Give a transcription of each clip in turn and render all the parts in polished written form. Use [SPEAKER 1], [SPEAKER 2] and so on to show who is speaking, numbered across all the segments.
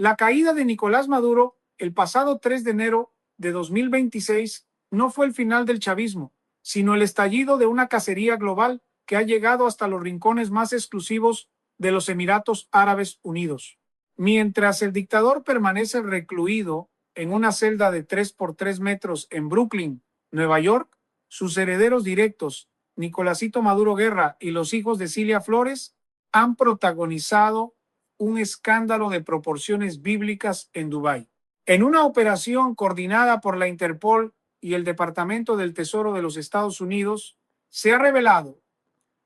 [SPEAKER 1] La caída de Nicolás Maduro el pasado 3 de enero de 2026 no fue el final del chavismo, sino el estallido de una cacería global que ha llegado hasta los rincones más exclusivos de los Emiratos Árabes Unidos. Mientras el dictador permanece recluido en una celda de 3 por 3 metros en Brooklyn, Nueva York, sus herederos directos, Nicolásito Maduro Guerra y los hijos de Cilia Flores, han protagonizado un escándalo de proporciones bíblicas en Dubái. En una operación coordinada por la Interpol y el Departamento del Tesoro de los Estados Unidos, se ha revelado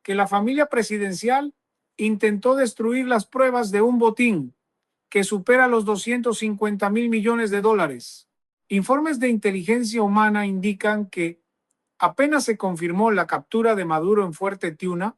[SPEAKER 1] que la familia presidencial intentó destruir las pruebas de un botín que supera los 250.000 millones de dólares. Informes de inteligencia humana indican que apenas se confirmó la captura de Maduro en Fuerte Tiuna,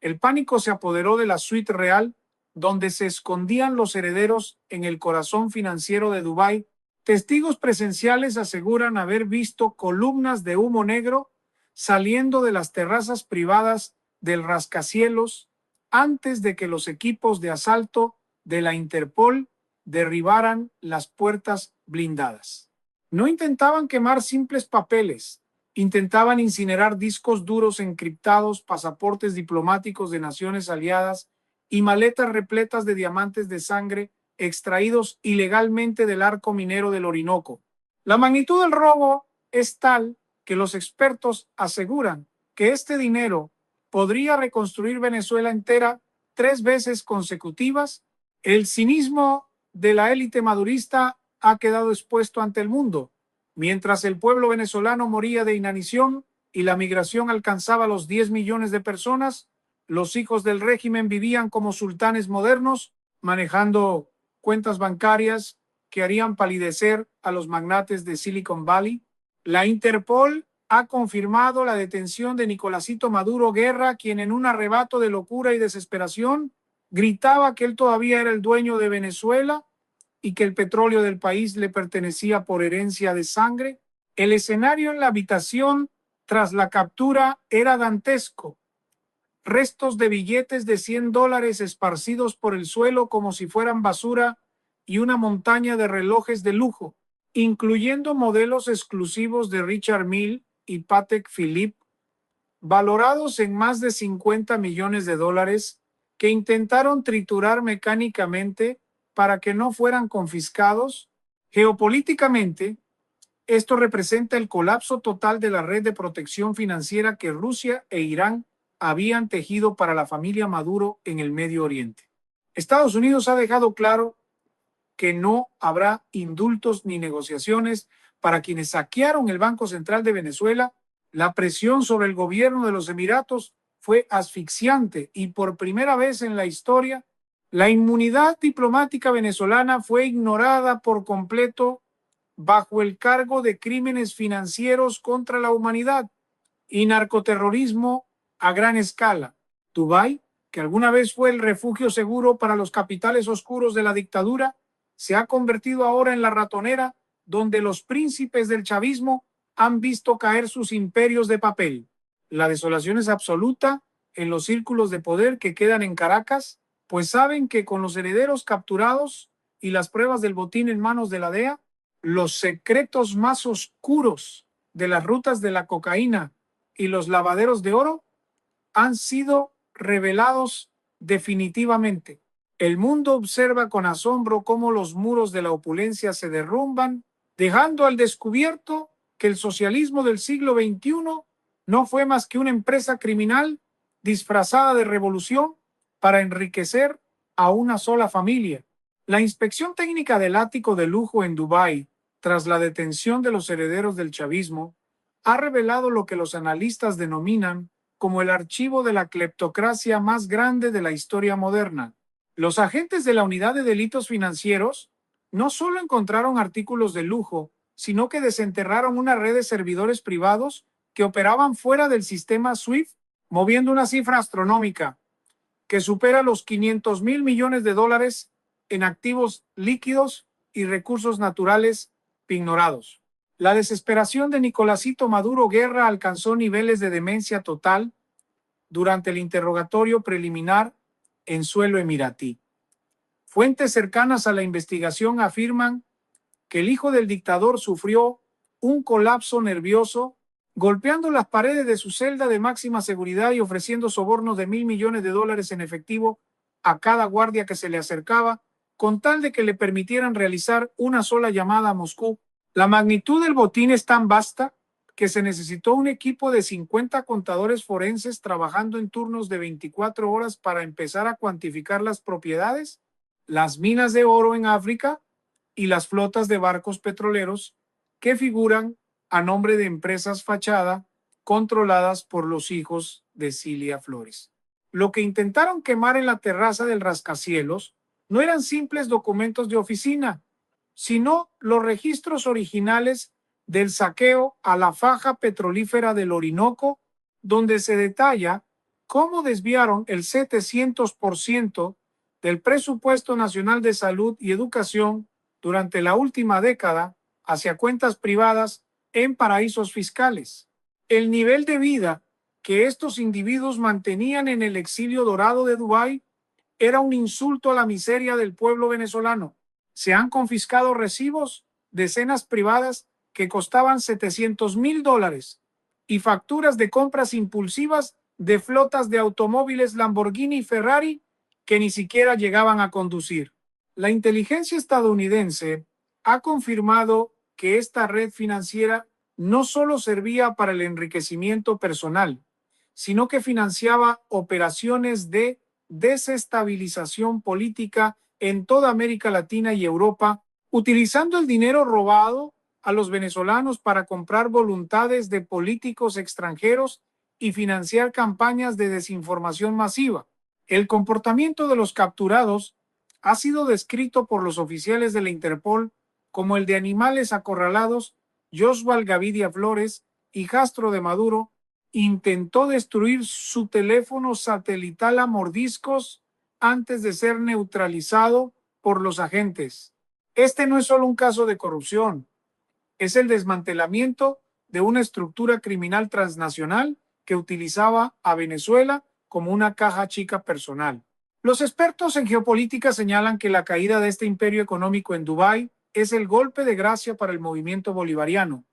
[SPEAKER 1] el pánico se apoderó de la suite real donde se escondían los herederos en el corazón financiero de Dubái. Testigos presenciales aseguran haber visto columnas de humo negro saliendo de las terrazas privadas del rascacielos antes de que los equipos de asalto de la Interpol derribaran las puertas blindadas. No intentaban quemar simples papeles, intentaban incinerar discos duros encriptados, pasaportes diplomáticos de naciones aliadas y maletas repletas de diamantes de sangre extraídos ilegalmente del arco minero del Orinoco. La magnitud del robo es tal que los expertos aseguran que este dinero podría reconstruir Venezuela entera 3 veces consecutivas. El cinismo de la élite madurista ha quedado expuesto ante el mundo. Mientras el pueblo venezolano moría de inanición y la migración alcanzaba los 10 millones de personas, los hijos del régimen vivían como sultanes modernos, manejando cuentas bancarias que harían palidecer a los magnates de Silicon Valley. La Interpol ha confirmado la detención de Nicolásito Maduro Guerra, quien en un arrebato de locura y desesperación gritaba que él todavía era el dueño de Venezuela y que el petróleo del país le pertenecía por herencia de sangre. El escenario en la habitación tras la captura era dantesco. Restos de billetes de $100 esparcidos por el suelo como si fueran basura y una montaña de relojes de lujo, incluyendo modelos exclusivos de Richard Mille y Patek Philippe, valorados en más de 50 millones de dólares, que intentaron triturar mecánicamente para que no fueran confiscados. Geopolíticamente, esto representa el colapso total de la red de protección financiera que Rusia e Irán habían tejido para la familia Maduro en el Medio Oriente. Estados Unidos ha dejado claro que no habrá indultos ni negociaciones para quienes saquearon el Banco Central de Venezuela. La presión sobre el gobierno de los Emiratos fue asfixiante y por primera vez en la historia, la inmunidad diplomática venezolana fue ignorada por completo bajo el cargo de crímenes financieros contra la humanidad y narcoterrorismo a gran escala. Dubái, que alguna vez fue el refugio seguro para los capitales oscuros de la dictadura, se ha convertido ahora en la ratonera donde los príncipes del chavismo han visto caer sus imperios de papel. La desolación es absoluta en los círculos de poder que quedan en Caracas, pues saben que con los herederos capturados y las pruebas del botín en manos de la DEA, los secretos más oscuros de las rutas de la cocaína y los lavaderos de oro han sido revelados definitivamente. El mundo observa con asombro cómo los muros de la opulencia se derrumban, dejando al descubierto que el socialismo del siglo XXI no fue más que una empresa criminal disfrazada de revolución para enriquecer a una sola familia. La inspección técnica del ático de lujo en Dubái, tras la detención de los herederos del chavismo, ha revelado lo que los analistas denominan como el archivo de la cleptocracia más grande de la historia moderna. Los agentes de la Unidad de Delitos Financieros no solo encontraron artículos de lujo, sino que desenterraron una red de servidores privados que operaban fuera del sistema SWIFT, moviendo una cifra astronómica que supera los 500.000 millones de dólares en activos líquidos y recursos naturales ignorados. La desesperación de Nicolásito Maduro Guerra alcanzó niveles de demencia total durante el interrogatorio preliminar en suelo emiratí. Fuentes cercanas a la investigación afirman que el hijo del dictador sufrió un colapso nervioso, golpeando las paredes de su celda de máxima seguridad y ofreciendo sobornos de $1.000 millones en efectivo a cada guardia que se le acercaba, con tal de que le permitieran realizar una sola llamada a Moscú. La magnitud del botín es tan vasta que se necesitó un equipo de 50 contadores forenses trabajando en turnos de 24 horas para empezar a cuantificar las propiedades, las minas de oro en África y las flotas de barcos petroleros que figuran a nombre de empresas fachada controladas por los hijos de Cilia Flores. Lo que intentaron quemar en la terraza del rascacielos no eran simples documentos de oficina, sino los registros originales del saqueo a la faja petrolífera del Orinoco, donde se detalla cómo desviaron el 700% del presupuesto nacional de salud y educación durante la última década hacia cuentas privadas en paraísos fiscales. El nivel de vida que estos individuos mantenían en el exilio dorado de Dubái era un insulto a la miseria del pueblo venezolano. Se han confiscado recibos de cenas privadas que costaban $700.000 y facturas de compras impulsivas de flotas de automóviles Lamborghini y Ferrari que ni siquiera llegaban a conducir. La inteligencia estadounidense ha confirmado que esta red financiera no solo servía para el enriquecimiento personal, sino que financiaba operaciones de desestabilización política en toda América Latina y Europa, utilizando el dinero robado a los venezolanos para comprar voluntades de políticos extranjeros y financiar campañas de desinformación masiva. El comportamiento de los capturados ha sido descrito por los oficiales de la Interpol como el de animales acorralados. Joshua Gavidia Flores, hijastro de Maduro, intentó destruir su teléfono satelital a mordiscos antes de ser neutralizado por los agentes. Este no es solo un caso de corrupción, es el desmantelamiento de una estructura criminal transnacional que utilizaba a Venezuela como una caja chica personal. Los expertos en geopolítica señalan que la caída de este imperio económico en Dubái es el golpe de gracia para el movimiento bolivariano,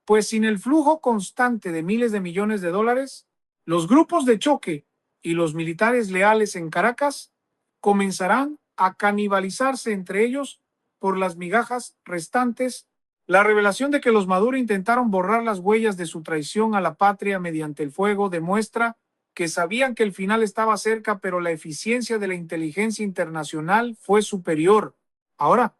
[SPEAKER 1] pues sin el flujo constante de miles de millones de dólares, los grupos de choque y los militares leales en Caracas comenzarán a canibalizarse entre ellos por las migajas restantes. La revelación de que los Maduro intentaron borrar las huellas de su traición a la patria mediante el fuego demuestra que sabían que el final estaba cerca, pero la eficiencia de la inteligencia internacional fue superior. Ahora,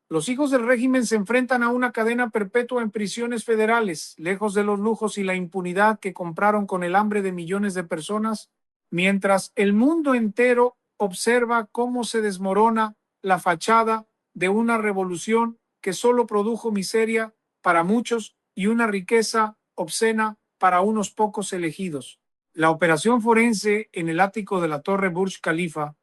[SPEAKER 1] los hijos del régimen se enfrentan a una cadena perpetua en prisiones federales, lejos de los lujos y la impunidad que compraron con el hambre de millones de personas, mientras el mundo entero observa cómo se desmorona la fachada de una revolución que solo produjo miseria para muchos y una riqueza obscena para unos pocos elegidos. La operación forense en el ático de la Torre Burj Khalifa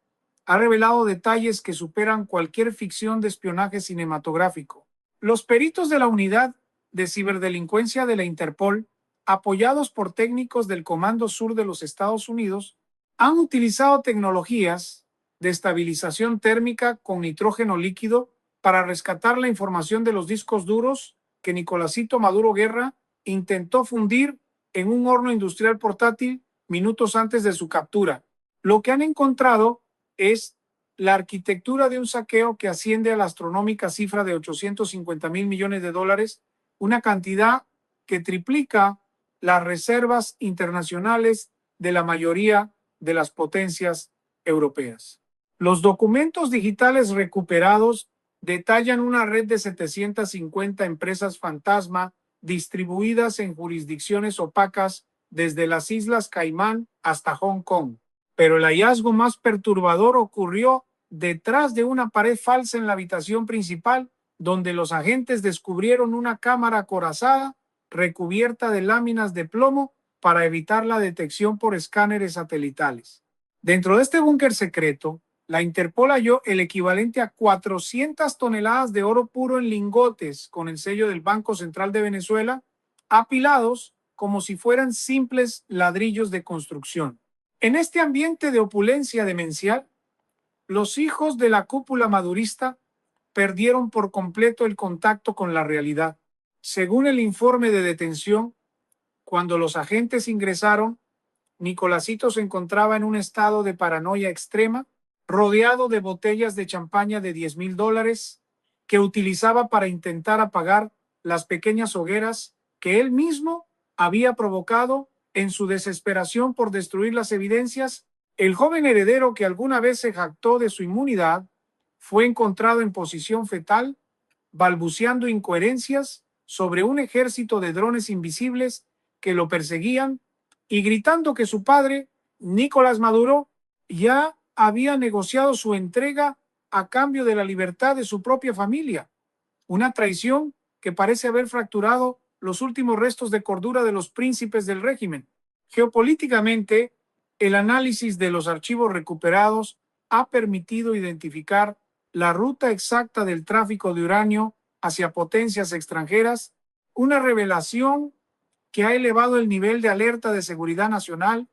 [SPEAKER 1] ha revelado detalles que superan cualquier ficción de espionaje cinematográfico. Los peritos de la Unidad de Ciberdelincuencia de la Interpol, apoyados por técnicos del Comando Sur de los Estados Unidos, han utilizado tecnologías de estabilización térmica con nitrógeno líquido para rescatar la información de los discos duros que Nicolásito Maduro Guerra intentó fundir en un horno industrial portátil minutos antes de su captura. Lo que han encontrado es la arquitectura de un saqueo que asciende a la astronómica cifra de $850.000 millones, una cantidad que triplica las reservas internacionales de la mayoría de las potencias europeas. Los documentos digitales recuperados detallan una red de 750 empresas fantasma distribuidas en jurisdicciones opacas desde las Islas Caimán hasta Hong Kong. Pero el hallazgo más perturbador ocurrió detrás de una pared falsa en la habitación principal, donde los agentes descubrieron una cámara acorazada recubierta de láminas de plomo para evitar la detección por escáneres satelitales. Dentro de este búnker secreto, la Interpol halló el equivalente a 400 toneladas de oro puro en lingotes con el sello del Banco Central de Venezuela, apilados como si fueran simples ladrillos de construcción. En este ambiente de opulencia demencial, Los hijos de la cúpula madurista perdieron por completo el contacto con la realidad. Según el informe de detención, cuando los agentes ingresaron, Nicolásito se encontraba en un estado de paranoia extrema, rodeado de botellas de champaña de $10,000 que utilizaba para intentar apagar las pequeñas hogueras que él mismo había provocado en su desesperación por destruir las evidencias. El joven heredero, que alguna vez se jactó de su inmunidad, fue encontrado en posición fetal, balbuceando incoherencias sobre un ejército de drones invisibles que lo perseguían y gritando que su padre, Nicolás Maduro, ya había negociado su entrega a cambio de la libertad de su propia familia, una traición que parece haber fracturado los últimos restos de cordura de los príncipes del régimen. Geopolíticamente, el análisis de los archivos recuperados ha permitido identificar la ruta exacta del tráfico de uranio hacia potencias extranjeras, una revelación que ha elevado el nivel de alerta de seguridad nacional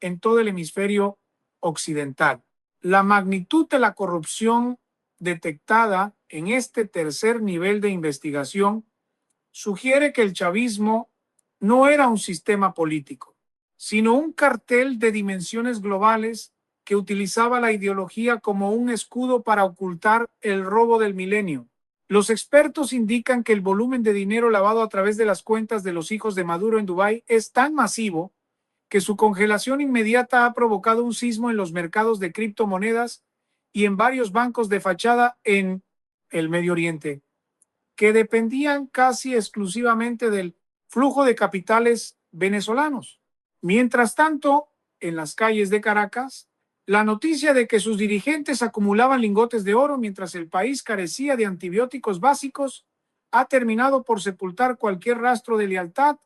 [SPEAKER 1] en todo el hemisferio occidental. La magnitud de la corrupción detectada en este tercer nivel de investigación sugiere que el chavismo no era un sistema político, sino un cartel de dimensiones globales que utilizaba la ideología como un escudo para ocultar el robo del milenio. Los expertos indican que el volumen de dinero lavado a través de las cuentas de los hijos de Maduro en Dubái es tan masivo que su congelación inmediata ha provocado un sismo en los mercados de criptomonedas y en varios bancos de fachada en el Medio Oriente, que dependían casi exclusivamente del flujo de capitales venezolanos. Mientras tanto, en las calles de Caracas, la noticia de que sus dirigentes acumulaban lingotes de oro mientras el país carecía de antibióticos básicos ha terminado por sepultar cualquier rastro de lealtad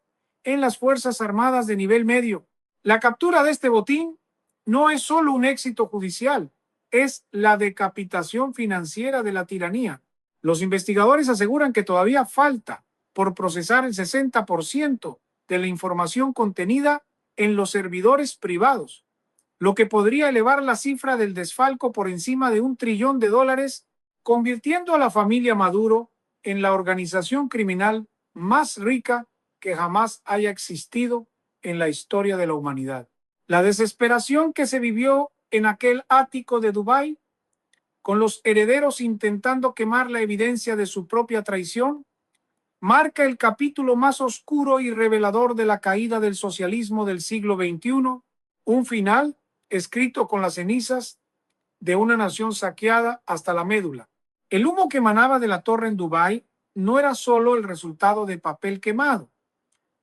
[SPEAKER 1] en las Fuerzas Armadas de nivel medio. La captura de este botín no es solo un éxito judicial, es la decapitación financiera de la tiranía. Los investigadores aseguran que todavía falta por procesar el 60% de la información contenida en los servidores privados, lo que podría elevar la cifra del desfalco por encima de $1 trillón, convirtiendo a la familia Maduro en la organización criminal más rica que jamás haya existido en la historia de la humanidad. La desesperación que se vivió en aquel ático de Dubái, con los herederos intentando quemar la evidencia de su propia traición, marca el capítulo más oscuro y revelador de la caída del socialismo del siglo XXI, un final escrito con las cenizas de una nación saqueada hasta la médula. El humo que emanaba de la torre en Dubái no era solo el resultado de papel quemado,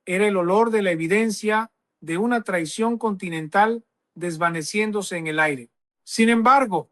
[SPEAKER 1] era el olor de la evidencia de una traición continental desvaneciéndose en el aire. Sin embargo,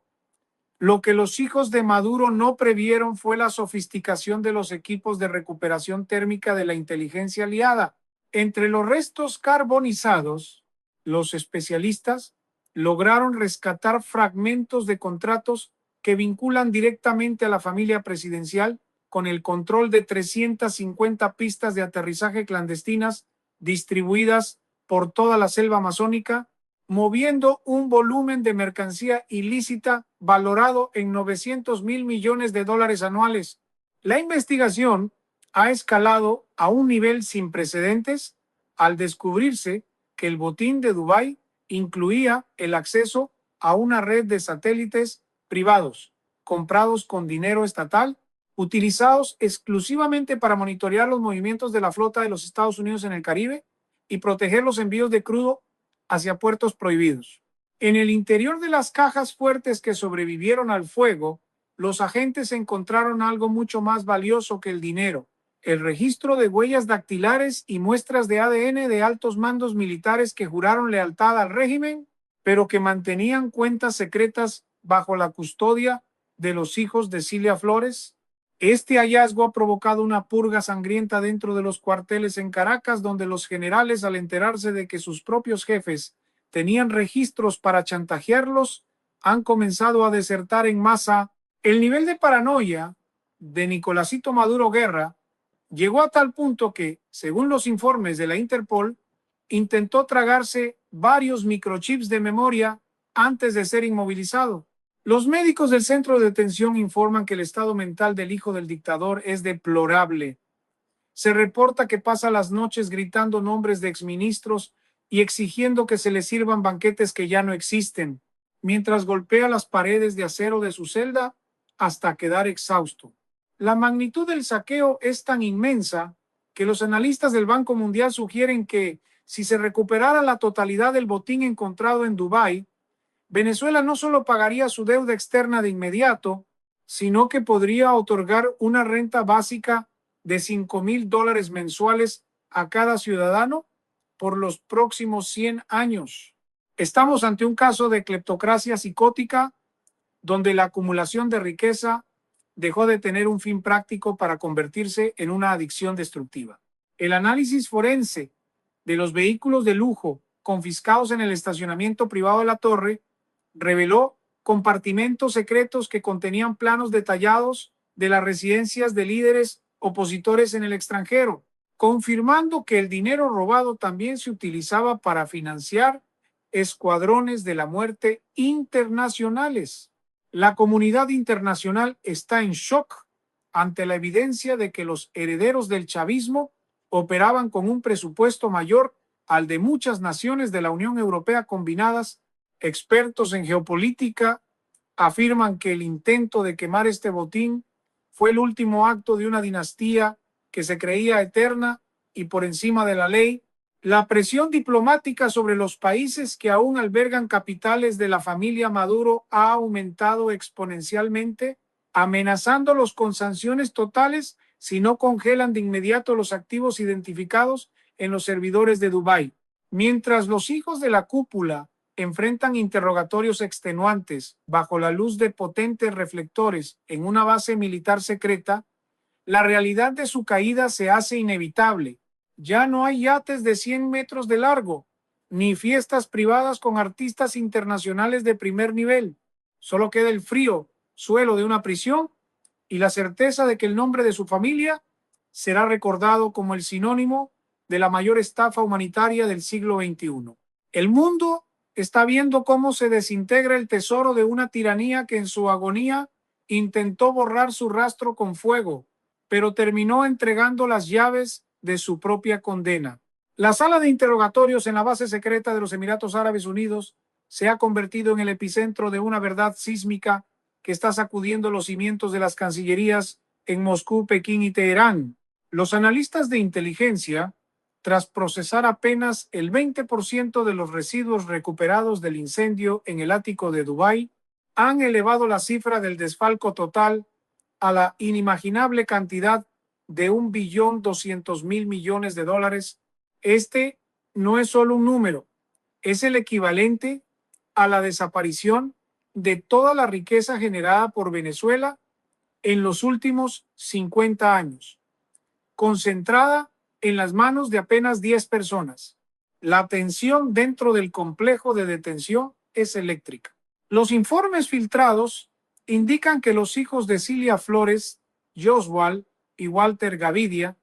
[SPEAKER 1] lo que los hijos de Maduro no previeron fue la sofisticación de los equipos de recuperación térmica de la inteligencia aliada. Entre los restos carbonizados, los especialistas lograron rescatar fragmentos de contratos que vinculan directamente a la familia presidencial con el control de 350 pistas de aterrizaje clandestinas distribuidas por toda la selva amazónica, moviendo un volumen de mercancía ilícita valorado en $900 millones anuales. La investigación ha escalado a un nivel sin precedentes al descubrirse que el botín de Dubái incluía el acceso a una red de satélites privados comprados con dinero estatal, utilizados exclusivamente para monitorear los movimientos de la flota de los Estados Unidos en el Caribe y proteger los envíos de crudo hacia puertos prohibidos. En el interior de las cajas fuertes que sobrevivieron al fuego, los agentes encontraron algo mucho más valioso que el dinero: el registro de huellas dactilares y muestras de ADN de altos mandos militares que juraron lealtad al régimen, pero que mantenían cuentas secretas bajo la custodia de los hijos de Cilia Flores. Este hallazgo ha provocado una purga sangrienta dentro de los cuarteles en Caracas, donde los generales, al enterarse de que sus propios jefes tenían registros para chantajearlos, han comenzado a desertar en masa. El nivel de paranoia de Nicolásito Maduro Guerra llegó a tal punto que, según los informes de la Interpol, intentó tragarse varios microchips de memoria antes de ser inmovilizado. Los médicos del centro de detención informan que el estado mental del hijo del dictador es deplorable. Se reporta que pasa las noches gritando nombres de exministros y exigiendo que se le sirvan banquetes que ya no existen, mientras golpea las paredes de acero de su celda hasta quedar exhausto. La magnitud del saqueo es tan inmensa que los analistas del Banco Mundial sugieren que, si se recuperara la totalidad del botín encontrado en Dubái, Venezuela no solo pagaría su deuda externa de inmediato, sino que podría otorgar una renta básica de $5,000 mensuales a cada ciudadano por los próximos 100 años. Estamos ante un caso de cleptocracia psicótica donde la acumulación de riqueza dejó de tener un fin práctico para convertirse en una adicción destructiva. El análisis forense de los vehículos de lujo confiscados en el estacionamiento privado de la torre reveló compartimentos secretos que contenían planos detallados de las residencias de líderes opositores en el extranjero, confirmando que el dinero robado también se utilizaba para financiar escuadrones de la muerte internacionales. La comunidad internacional está en shock ante la evidencia de que los herederos del chavismo operaban con un presupuesto mayor al de muchas naciones de la Unión Europea combinadas. Expertos en geopolítica afirman que el intento de quemar este botín fue el último acto de una dinastía que se creía eterna y por encima de la ley. La presión diplomática sobre los países que aún albergan capitales de la familia Maduro ha aumentado exponencialmente, amenazándolos con sanciones totales si no congelan de inmediato los activos identificados en los servidores de Dubái. Mientras los hijos de la cúpula enfrentan interrogatorios extenuantes bajo la luz de potentes reflectores en una base militar secreta, la realidad de su caída se hace inevitable. Ya no hay yates de 100 metros de largo, ni fiestas privadas con artistas internacionales de primer nivel. Solo queda el frío suelo de una prisión y la certeza de que el nombre de su familia será recordado como el sinónimo de la mayor estafa humanitaria del siglo XXI. El mundo está viendo cómo se desintegra el tesoro de una tiranía que en su agonía intentó borrar su rastro con fuego, pero terminó entregando las llaves de su propia condena. La sala de interrogatorios en la base secreta de los Emiratos Árabes Unidos se ha convertido en el epicentro de una verdad sísmica que está sacudiendo los cimientos de las cancillerías en Moscú, Pekín y Teherán. Los analistas de inteligencia, tras procesar apenas el 20% de los residuos recuperados del incendio en el ático de Dubái, han elevado la cifra del desfalco total a la inimaginable cantidad de $1.200.000.000.000. Este no es solo un número, es el equivalente a la desaparición de toda la riqueza generada por Venezuela en los últimos 50 años, concentrada en las manos de apenas 10 personas. La tensión dentro del complejo de detención es eléctrica. Los informes filtrados indican que los hijos de Cilia Flores, Joswal y Walter Gavidia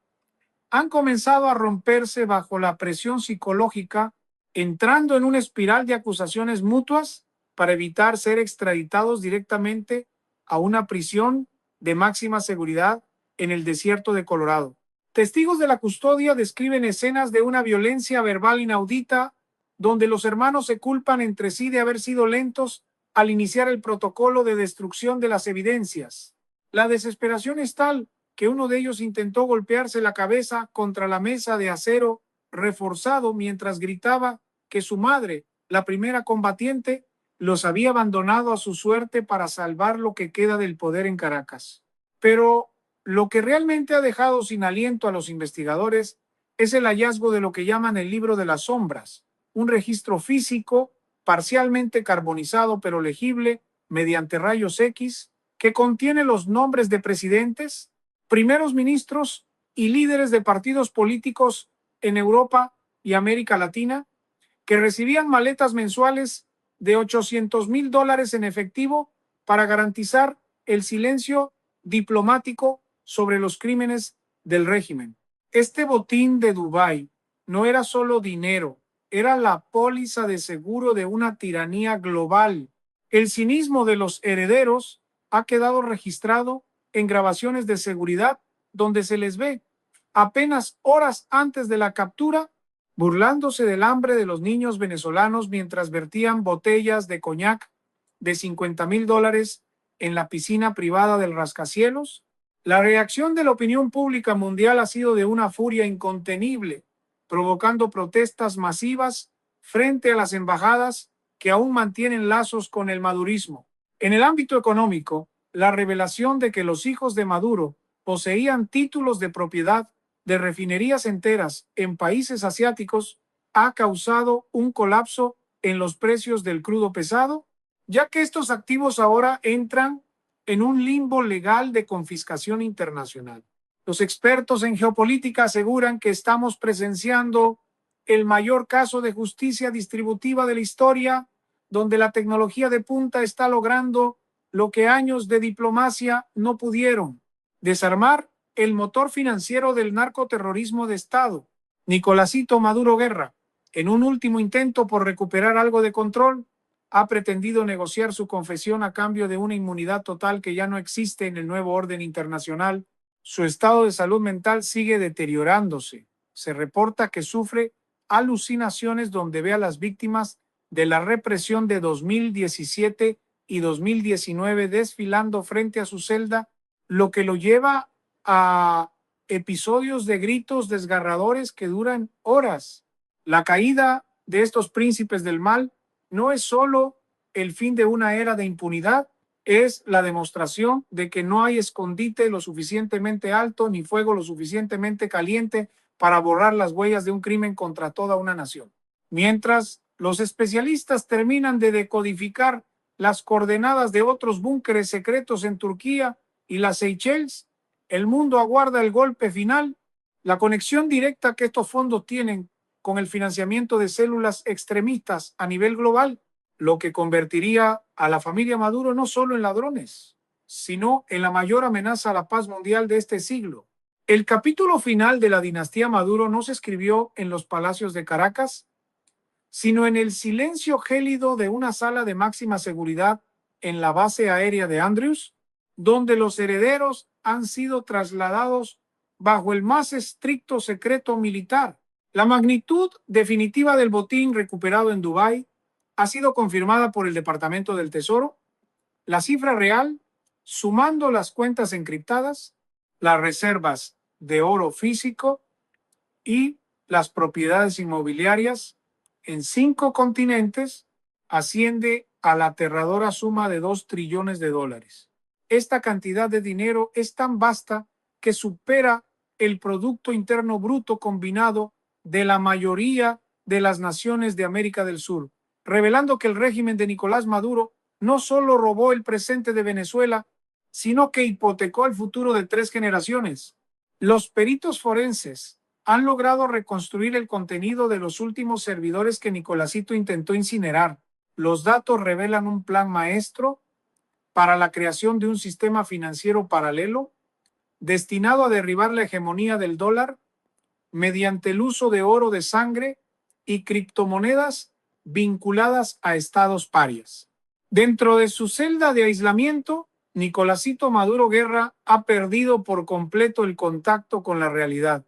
[SPEAKER 1] han comenzado a romperse bajo la presión psicológica, entrando en una espiral de acusaciones mutuas para evitar ser extraditados directamente a una prisión de máxima seguridad en el desierto de Colorado. Testigos de la custodia describen escenas de una violencia verbal inaudita, donde los hermanos se culpan entre sí de haber sido lentos al iniciar el protocolo de destrucción de las evidencias. La desesperación es tal que uno de ellos intentó golpearse la cabeza contra la mesa de acero reforzado mientras gritaba que su madre, la primera combatiente, los había abandonado a su suerte para salvar lo que queda del poder en Caracas. Pero lo que realmente ha dejado sin aliento a los investigadores es el hallazgo de lo que llaman el libro de las sombras, un registro físico parcialmente carbonizado pero legible mediante rayos X que contiene los nombres de presidentes, primeros ministros y líderes de partidos políticos en Europa y América Latina que recibían maletas mensuales de $800,000 en efectivo para garantizar el silencio diplomático sobre los crímenes del régimen. Este botín de Dubái no era solo dinero, era la póliza de seguro de una tiranía global. El cinismo de los herederos ha quedado registrado en grabaciones de seguridad donde se les ve, apenas horas antes de la captura, burlándose del hambre de los niños venezolanos mientras vertían botellas de coñac de $50,000 en la piscina privada del rascacielos. La reacción de la opinión pública mundial ha sido de una furia incontenible, provocando protestas masivas frente a las embajadas que aún mantienen lazos con el madurismo. En el ámbito económico, la revelación de que los hijos de Maduro poseían títulos de propiedad de refinerías enteras en países asiáticos ha causado un colapso en los precios del crudo pesado, ya que estos activos ahora entran en un limbo legal de confiscación internacional. Los expertos en geopolítica aseguran que estamos presenciando el mayor caso de justicia distributiva de la historia, donde la tecnología de punta está logrando lo que años de diplomacia no pudieron: desarmar el motor financiero del narcoterrorismo de Estado. Nicolásito Maduro Guerra, en un último intento por recuperar algo de control, ha pretendido negociar su confesión a cambio de una inmunidad total que ya no existe en el nuevo orden internacional. Su estado de salud mental sigue deteriorándose. Se reporta que sufre alucinaciones donde ve a las víctimas de la represión de 2017 y 2019 desfilando frente a su celda, lo que lo lleva a episodios de gritos desgarradores que duran horas. La caída de estos príncipes del mal no es solo el fin de una era de impunidad, es la demostración de que no hay escondite lo suficientemente alto ni fuego lo suficientemente caliente para borrar las huellas de un crimen contra toda una nación. Mientras los especialistas terminan de decodificar las coordenadas de otros búnkeres secretos en Turquía y las Seychelles, el mundo aguarda el golpe final, la conexión directa que estos fondos tienen con el financiamiento de células extremistas a nivel global, lo que convertiría a la familia Maduro no solo en ladrones, sino en la mayor amenaza a la paz mundial de este siglo. El capítulo final de la dinastía Maduro no se escribió en los palacios de Caracas, sino en el silencio gélido de una sala de máxima seguridad en la base aérea de Andrews, donde los herederos han sido trasladados bajo el más estricto secreto militar. La magnitud definitiva del botín recuperado en Dubái ha sido confirmada por el Departamento del Tesoro. La cifra real, sumando las cuentas encriptadas, las reservas de oro físico y las propiedades inmobiliarias en 5 continentes, asciende a la aterradora suma de $2 trillones. Esta cantidad de dinero es tan vasta que supera el Producto Interno Bruto combinado de la mayoría de las naciones de América del Sur, revelando que el régimen de Nicolás Maduro no solo robó el presente de Venezuela, sino que hipotecó el futuro de 3 generaciones. Los peritos forenses han logrado reconstruir el contenido de los últimos servidores que Nicolásito intentó incinerar. Los datos revelan un plan maestro para la creación de un sistema financiero paralelo destinado a derribar la hegemonía del dólar mediante el uso de oro de sangre y criptomonedas vinculadas a estados parias. Dentro de su celda de aislamiento, Nicolásito Maduro Guerra ha perdido por completo el contacto con la realidad.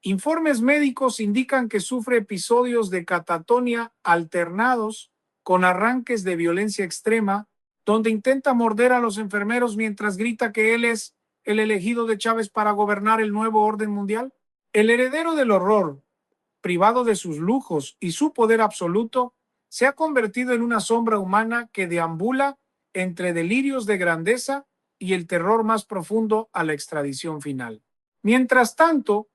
[SPEAKER 1] Informes médicos indican que sufre episodios de catatonia alternados con arranques de violencia extrema, donde intenta morder a los enfermeros mientras grita que él es el elegido de Chávez para gobernar el nuevo orden mundial. El heredero del horror, privado de sus lujos y su poder absoluto, se ha convertido en una sombra humana que deambula entre delirios de grandeza y el terror más profundo a la extradición final. Mientras tanto,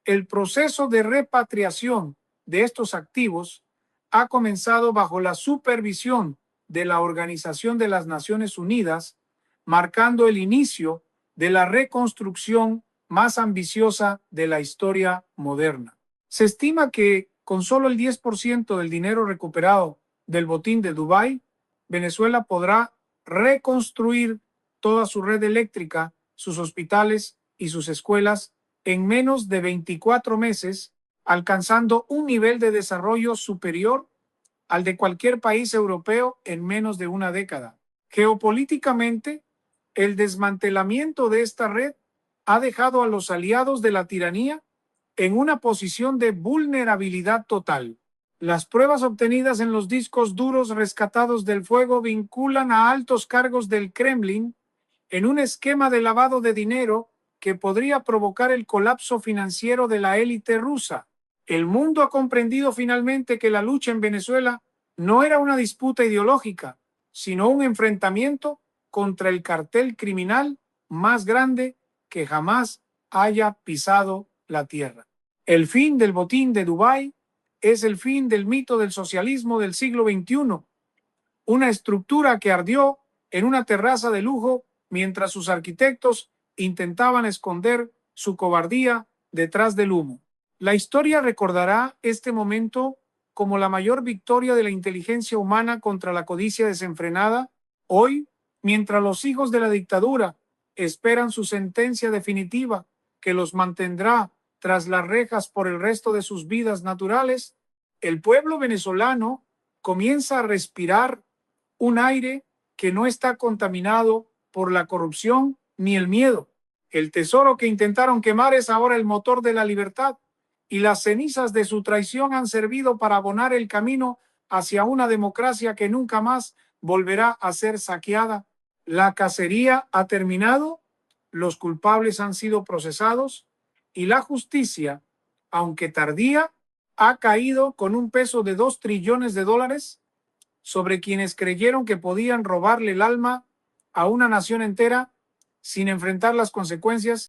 [SPEAKER 1] el proceso de repatriación de estos activos ha comenzado bajo la supervisión de la Organización de las Naciones Unidas, marcando el inicio de la reconstrucción más ambiciosa de la historia moderna. Se estima que con solo el 10% del dinero recuperado del botín de Dubái, Venezuela podrá reconstruir toda su red eléctrica, sus hospitales y sus escuelas en menos de 24 meses, alcanzando un nivel de desarrollo superior al de cualquier país europeo en menos de una década. Geopolíticamente, el desmantelamiento de esta red ha dejado a los aliados de la tiranía en una posición de vulnerabilidad total. Las pruebas obtenidas en los discos duros rescatados del fuego vinculan a altos cargos del Kremlin en un esquema de lavado de dinero que podría provocar el colapso financiero de la élite rusa. El mundo ha comprendido finalmente que la lucha en Venezuela no era una disputa ideológica, sino un enfrentamiento contra el cartel criminal más grande que jamás haya pisado la tierra. El fin del botín de Dubái es el fin del mito del socialismo del siglo XXI, una estructura que ardió en una terraza de lujo mientras sus arquitectos intentaban esconder su cobardía detrás del humo. La historia recordará este momento como la mayor victoria de la inteligencia humana contra la codicia desenfrenada. Hoy, mientras los hijos de la dictadura esperan su sentencia definitiva que los mantendrá tras las rejas por el resto de sus vidas naturales, el pueblo venezolano comienza a respirar un aire que no está contaminado por la corrupción ni el miedo. El tesoro que intentaron quemar es ahora el motor de la libertad, y las cenizas de su traición han servido para abonar el camino hacia una democracia que nunca más volverá a ser saqueada. La cacería ha terminado, los culpables han sido procesados y la justicia, aunque tardía, ha caído con un peso de $2 trillones sobre quienes creyeron que podían robarle el alma a una nación entera sin enfrentar las consecuencias